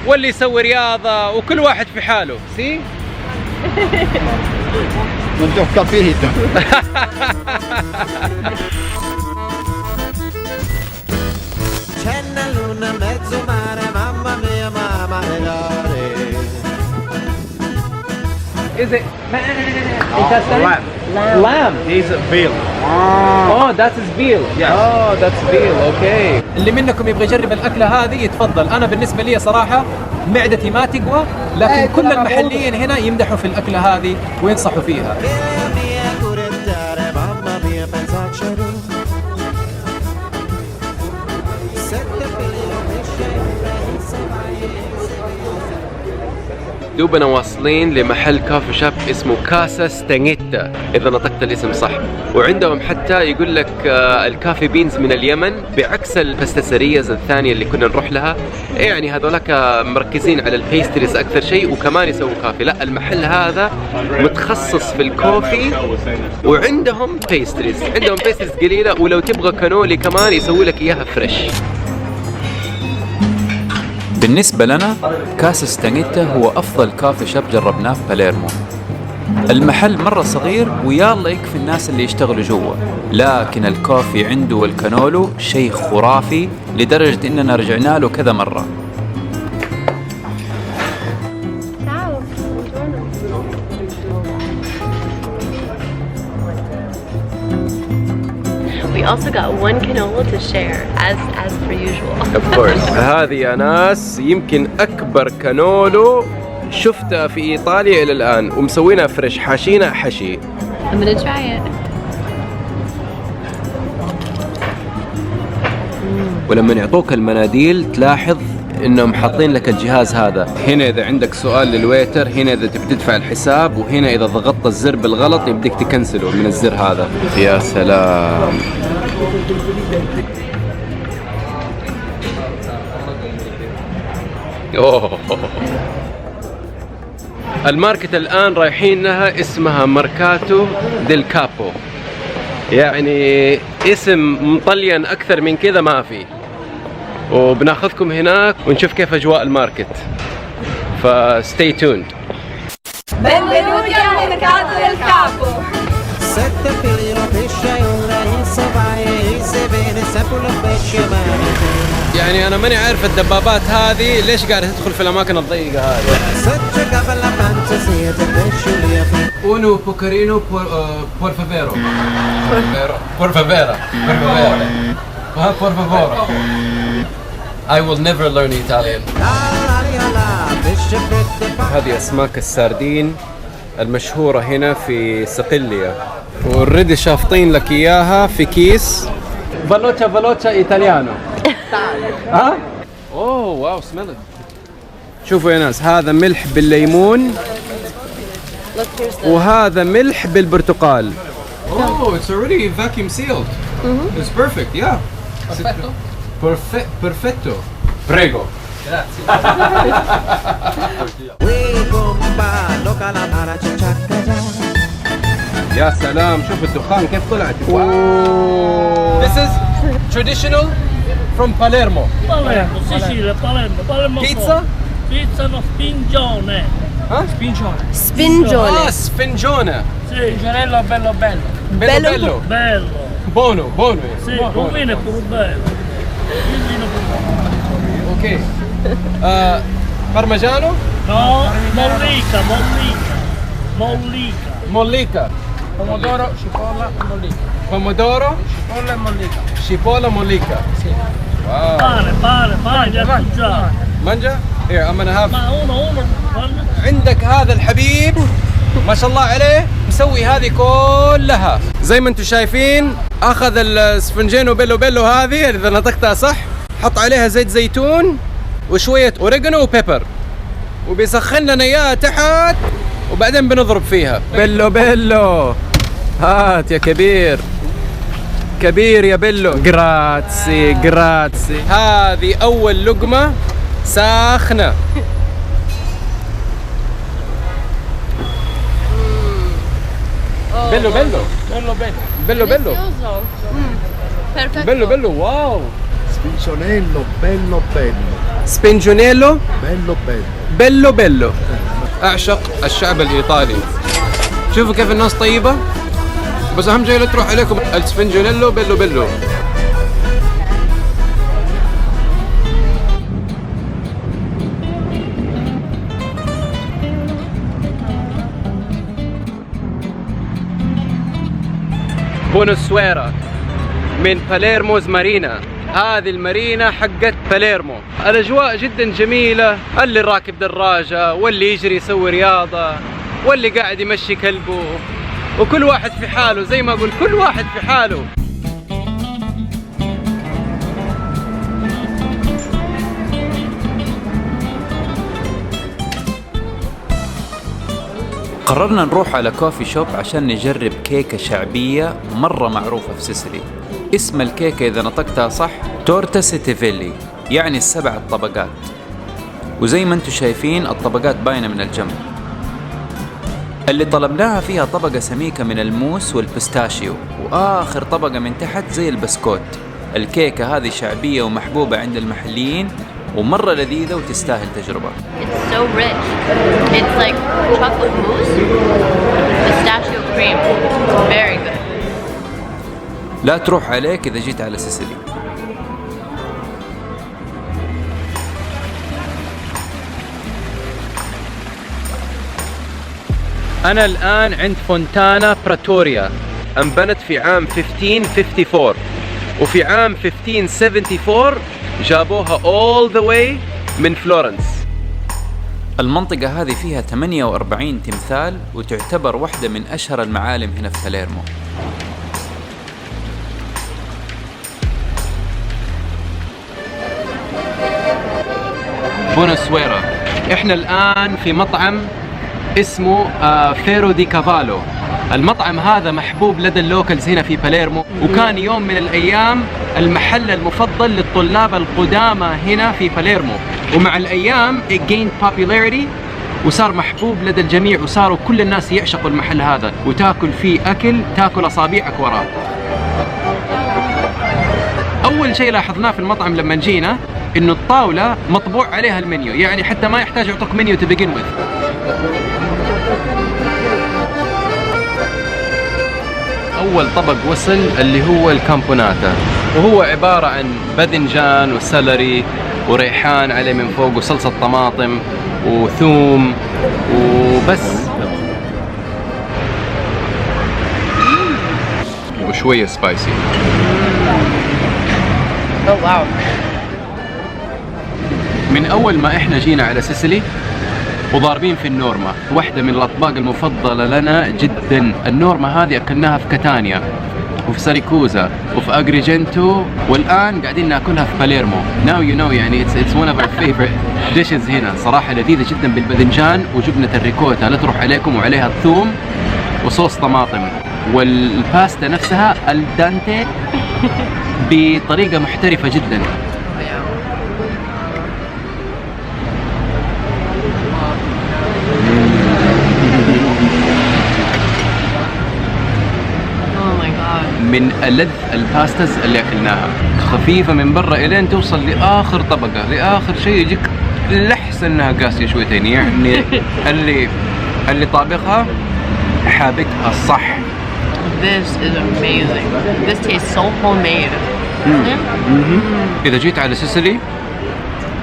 واللي يسوي رياضة، وكل واحد في حاله. سي Non ti ho capito. C'è una luna mezzo mare, mamma mia, mamma mia. Is it lamb? Lamb. He's a veal. Oh, that is veal. Yes. Oh, that's veal. Okay. اللي منكم يبغى يجرب الأكلة هذه يتفضل. أنا بالنسبة لي صراحة معدتي ما تقوى، لكن كل المحليين هنا يمدحوا في الأكلة هذه وينصحوا فيها. دوبنا واصلين لمحل كافي شاب اسمه كاسا ستانيتا اذا نطقت الاسم صح، وعندهم حتى يقول لك الكافي بينز من اليمن، بعكس الباستسريز الثانيه اللي كنا نروح لها. يعني هذولك مركزين على البيستريز اكثر شيء، وكمان يسووا كافي. لا، المحل هذا متخصص في الكوفي، وعندهم بيستريز، عندهم بيستريز قليله، ولو تبغى كانولي كمان يسوي لك اياها فريش. بالنسبة لنا كاسا ستانيتا هو أفضل كافي شاب جربناه في باليرمو. المحل مرة صغير ويالله يكفي الناس اللي يشتغلوا جوا، لكن الكوفي عنده والكانولو شيء خرافي لدرجة إننا رجعنا له كذا مرة. We also got one canola to share, as per usual. Of course. هذه يا ناس يمكن أكبر كانولو شفتها في إيطاليا إلى الآن، ومسوينها فريش، حاشينا حشي. I'm gonna try it. ولما يعطوك المناديل تلاحظ انهم حاطين لك الجهاز هذا هنا اذا عندك سؤال للويتر، هنا اذا تبي تدفع الحساب، وهنا اذا ضغطت الزر بالغلط يبديك تكنسله من الزر هذا. يا سلام. أوه. الماركت الآن رايحين لها اسمها ماركاتو ديل كابو، يعني اسم مطليا أكثر من كذا ما في، وبناخذكم هناك ونشوف كيف أجواء الماركت، فستي توند. Benvenuti al mercato del capo. Sette filo pesce e una insa vai e se bene sempre lo pesce mare. يعني أنا ماني عارف الدبابات هذه ليش قاعدة تدخل في الأماكن الضيقة هذه. Sette cavalla fantasia del pesce lì. Uno pocarino por favero. Por favera. Por favore. I will never learn Italian. هذه أسماك الساردين المشهورة هنا في صقلية، والريدي شافطين لك إياها في كيس. فالوتشا إيطاليانو. ها؟ أوه واو سميل. شوفوا يا ناس، هذا ملح بالليمون وهذا ملح بالبرتقال. Oh, it's already vacuum sealed. It's perfect, yeah. Perfetto. Prego. يا سلام، شوف الدخان كيف طلعت. This is traditional from Palermo. Palermo, Sicilia, Palermo. Pizza? Pizza no spingione. Huh? Spingione. Ah, spingione. Sì. Spingione bello bello. Bello. Bello. Buono. Sì, con vino pure bello. Il vino pure bello. Ok. Parmigiano? No, mollica. Pomodoro, cipolla e mollica. Pomodoro, Cipolla e mollica. cipolla, mollica. Sì. Wow. Pane, da mangiare. Mangia? Here, I'm gonna have. Ma uno. عندك هذا الحبيب ما شاء الله عليه مسوي هذه كلها زي ما انتم شايفين. اخذ السفنجينو بيلو هذه اذا نطقتها صح، حط عليها زيت زيتون وشوية اوريجانو وبيبر، وبيسخن لنا اياها تحت، وبعدين بنضرب فيها. بيلو هات يا كبير يا بيلو. جراتسي. هذه اول لقمة ساخنة. bello Perfetto. bello wow. Spincionello bello. سبينجونيلو بيلو بيلو. أعشق الشعب الإيطالي. شوفوا كيف الناس طيبة، بس أهم شيء لا تروح عليكم السبينجونيلو بيلو بيلو. بونوسويرا من باليرموز مارينا. هذه المارينا حقت باليرمو. الأجواء جدا جميلة، اللي راكب دراجة واللي يجري يسوي رياضة واللي قاعد يمشي كلبه، وكل واحد في حاله، زي ما أقول كل واحد في حاله. قررنا نروح على كوفي شوب عشان نجرب كيكة شعبية مرة معروفة في سيسيلي. اسم الكيكة إذا نطقتها صح تورتا سيتيفيلي، يعني السبع الطبقات. وزي ما انتم شايفين الطبقات باينة من الجنب. اللي طلبناها فيها طبقة سميكة من الموس والبستاشيو، وآخر طبقة من تحت زي البسكوت. الكيكة هذه شعبية ومحبوبة عند المحليين ومرة لذيذة وتستاهل تجربة. It's so rich. It's like chocolate mousse, pistachio cream. It's very good. لا تروح عليك إذا جيت على سيسيلي. أنا الآن عند فونتانا براتوريا، انبنت في عام 1554، وفي عام 1574 جابوها all the way من فلورنس. المنطقة هذه فيها 48 تمثال وتعتبر واحدة من أشهر المعالم هنا في باليرمو. بونوسويرا. احنا الآن في مطعم اسمه فيرو دي كافالو. المطعم هذا محبوب لدى اللوكلز هنا في باليرمو، وكان يوم من الأيام المحل المفضل للطلاب القدامى هنا في باليرمو، ومع الأيام it gained popularity وصار محبوب لدى الجميع، وصاروا كل الناس يعشقوا المحل هذا وتاكل فيه أكل تاكل أصابعك وراه. أول شيء لاحظناه في المطعم لما جينا إنه الطاولة مطبوع عليها المنيو، يعني حتى ما يحتاج يعطوك منيو to begin with. أول طبق وصل اللي هو الكامبوناتا، وهو عبارة عن باذنجان وسلري وريحان عليه من فوق وصلصة طماطم وثوم وبس، وشوية سبايسي. Oh wow. من أول ما إحنا جينا على سيسيلي وضاربين في النورما، واحدة من الأطباق المفضلة لنا جدا. النورما هذه أكلناها في كاتانيا وفي ساريكوزا وفي أغريجنتو، والآن قاعدين ناكلها في باليرمو. Now you know يعني it's one of our favorite dishes هنا. صراحة لذيذة جدا بالباذنجان وجبنة الريكوتا لا تروح عليكم، وعليها الثوم وصوص طماطم، والباستا نفسها الدانتي بطريقة محترفة جدا. من ألذ الباستاز اللي أكلناها، خفيفة من برا إلين توصل لآخر طبقة، لآخر شيء يجيك لحس إنها قاسية شويتين، يعني اللي طابخها حابكها صح. This is amazing. This tastes so homemade. إذا جيت على سيسيلي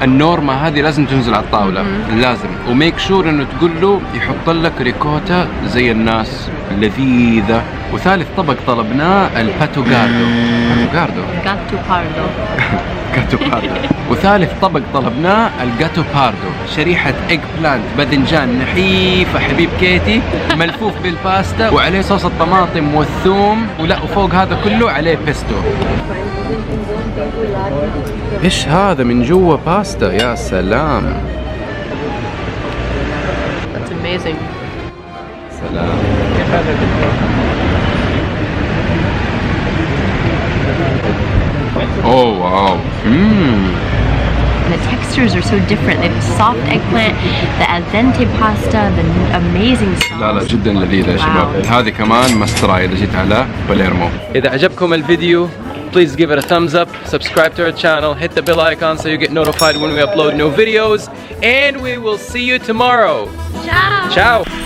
النورما هذه لازم تنزل على الطاولة، لازم، وميك شور إنه تقول له يحط لك ريكوتا زي الناس لذيذة. وثالث طبق طلبناه الباتو جاردو. جاتو باردو. وثالث طبق طلبناه الجاتو باردو، شريحة إيج بلانت باذنجان نحيفة حبيب كيتي ملفوف بالباستا وعليه صوص الطماطم والثوم، وفوق هذا كله عليه بيستو. إيش هذا من جوا باستا؟ يا سلام. That's amazing. سلام. Oh wow. The textures are so different. They have the soft eggplant, the al dente pasta, the amazing sauce. لا جدا لذيذة يا شباب. هذه كمان مستراي إذا جيت على باليرمو. إذا عجبكم الفيديو please give it a thumbs up, subscribe to our channel, hit the bell icon so you get notified when we upload new videos, and we will see you tomorrow. Ciao. Ciao.